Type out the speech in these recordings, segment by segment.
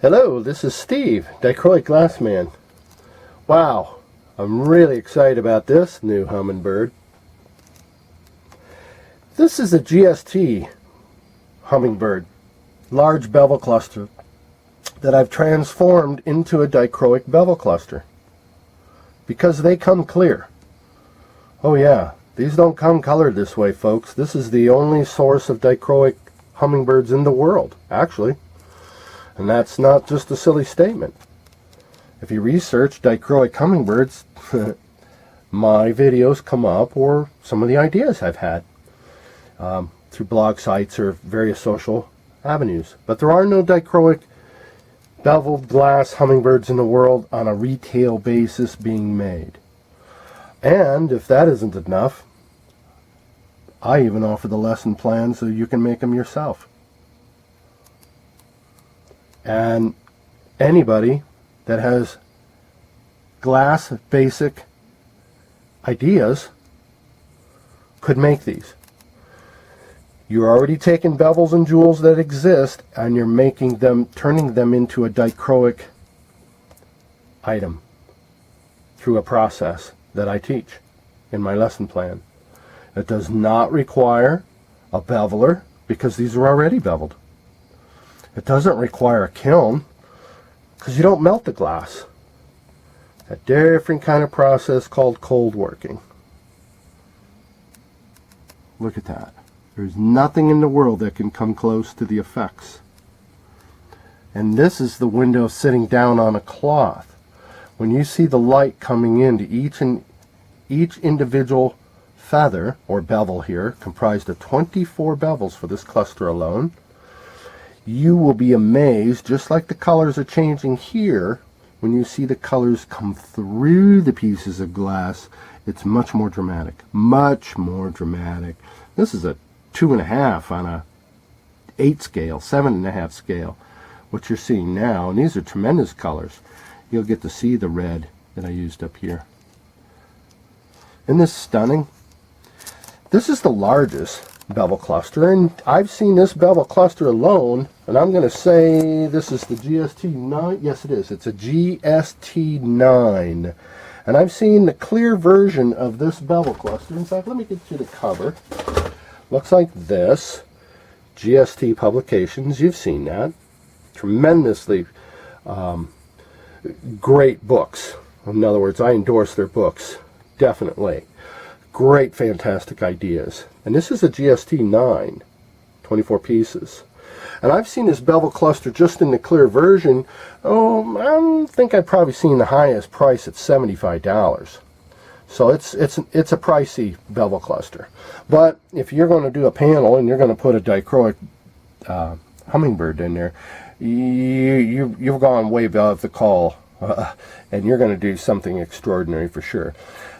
Hello, this is Steve, Dichroic Glassman. Wow, I'm really excited about this new Hummingbird. This is a GST Hummingbird, large bevel cluster, that I've transformed into a dichroic bevel cluster. Because they come clear. Oh yeah, these don't come colored this way, folks. This is the only source of dichroic hummingbirds in the world, actually. And that's not just a silly statement. If you research dichroic hummingbirds, my videos come up, or some of the ideas I've had through blog sites or various social avenues. But there are no dichroic beveled glass hummingbirds in the world on a retail basis being made. And if that isn't enough, I even offer the lesson plan so you can make them yourself. And anybody that has glass basic ideas could make these. You're already taking bevels and jewels that exist and you're making them, turning them into a dichroic item through a process that I teach in my lesson plan. It does not require a beveler because these are already beveled. It doesn't require a kiln because you don't melt the glass. A different kind of process called cold working. Look at that. There's nothing in the world that can come close to the effects. And this is the window sitting down on a cloth. When you see the light coming into each individual feather or bevel here, comprised of 24 bevels for this cluster alone, you will be amazed, just like the colors are changing here, when you see the colors come through the pieces of glass. It's much more dramatic. Much more dramatic. This is a 2.5 on a 8 scale, 7.5 scale. What you're seeing now, and these are tremendous colors. You'll get to see the red that I used up here. Isn't this stunning? This is the largest bevel cluster, and I've seen this bevel cluster alone, and I'm going to say this is the GST9. Yes, it is. It's a GST9. And I've seen the clear version of this bevel cluster. In fact, let me get you the cover. Looks like this. GST Publications. You've seen that. Tremendously great books. In other words, I endorse their books. Definitely. Great, fantastic ideas. And this is a GST9, 24 pieces. And I've seen this bevel cluster just in the clear version. Oh, I think I've probably seen the highest price at $75. So it's a pricey bevel cluster. But if you're going to do a panel and you're going to put a dichroic hummingbird in there, you've gone way above the call, and you're going to do something extraordinary for sure.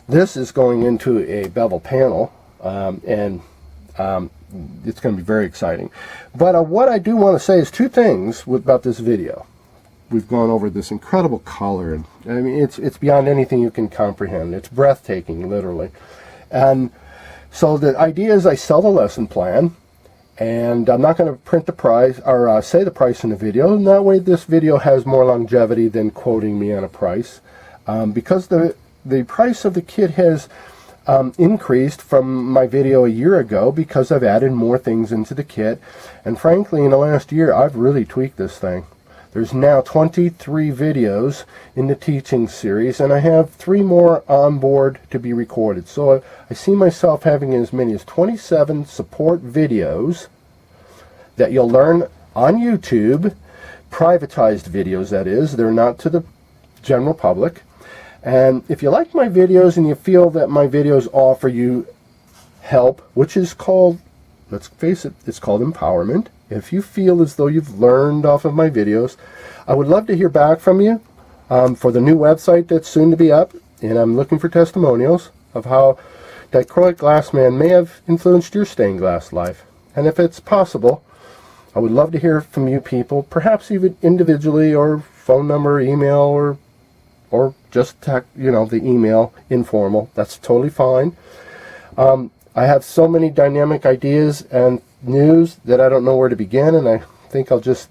This is going into a bevel panel, and it's going to be very exciting. But what I do want to say is two things about this video. We've gone over this incredible color, and I mean it's beyond anything you can comprehend. It's breathtaking, literally. And so the idea is I sell the lesson plan, and I'm not going to print the price or say the price in the video, and that way this video has more longevity than quoting me on a price, because the price of the kit has increased from my video a year ago because I've added more things into the kit. And frankly, in the last year, I've really tweaked this thing. There's now 23 videos in the teaching series, and I have 3 more on board to be recorded. So I see myself having as many as 27 support videos that you'll learn on YouTube, privatized videos, that is. They're not to the general public. And if you like my videos and you feel that my videos offer you help, which is called, let's face it, it's called empowerment. If you feel as though you've learned off of my videos, I would love to hear back from you for the new website that's soon to be up. And I'm looking for testimonials of how Dichroic Glassman may have influenced your stained glass life. And if it's possible, I would love to hear from you people, perhaps even individually, or phone number, email, or just text, the email, informal. That's totally fine. I have so many dynamic ideas and news that I don't know where to begin, and I think I'll just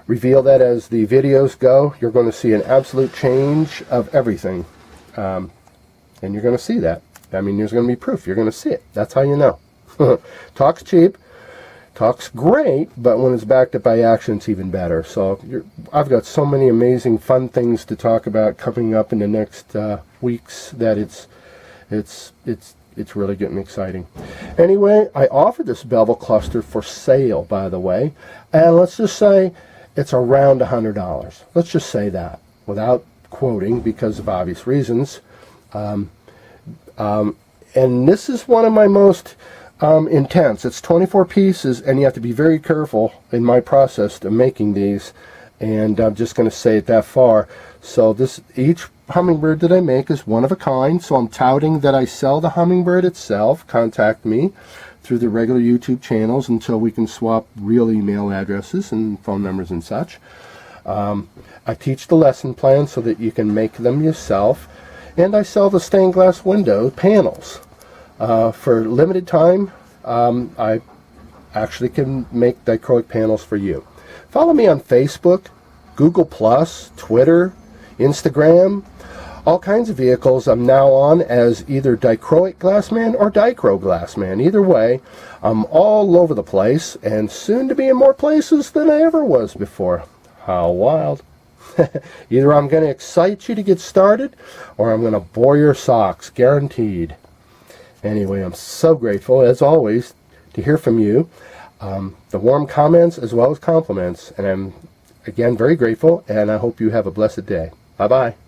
reveal that as the videos go. You're going to see an absolute change of everything. And you're going to see that. I mean, there's going to be proof. You're going to see it. That's how you know. Talk's cheap. Talk's great, but when it's backed up by action, it's even better. So I've got so many amazing, fun things to talk about coming up in the next weeks that it's really getting exciting. Anyway, I offered this bevel cluster for sale, by the way, and let's just say it's around $100. Let's just say that without quoting because of obvious reasons. And this is one of my most intense. It's 24 pieces, and you have to be very careful in my process of making these, and I'm just going to say it that far. So each hummingbird that I make is one of a kind, so I'm touting that I sell the hummingbird itself. Contact me through the regular YouTube channels until we can swap real email addresses and phone numbers and such. I teach the lesson plan so that you can make them yourself, and I sell the stained glass window panels. For limited time, I actually can make dichroic panels for you. Follow me on Facebook, Google+, Twitter, Instagram, all kinds of vehicles. I'm now on as either Dichroic Glassman or Dichro Glassman. Either way, I'm all over the place and soon to be in more places than I ever was before. How wild. Either I'm going to excite you to get started or I'm going to bore your socks, guaranteed. Anyway, I'm so grateful, as always, to hear from you. The warm comments as well as compliments. And I'm, again, very grateful, and I hope you have a blessed day. Bye-bye.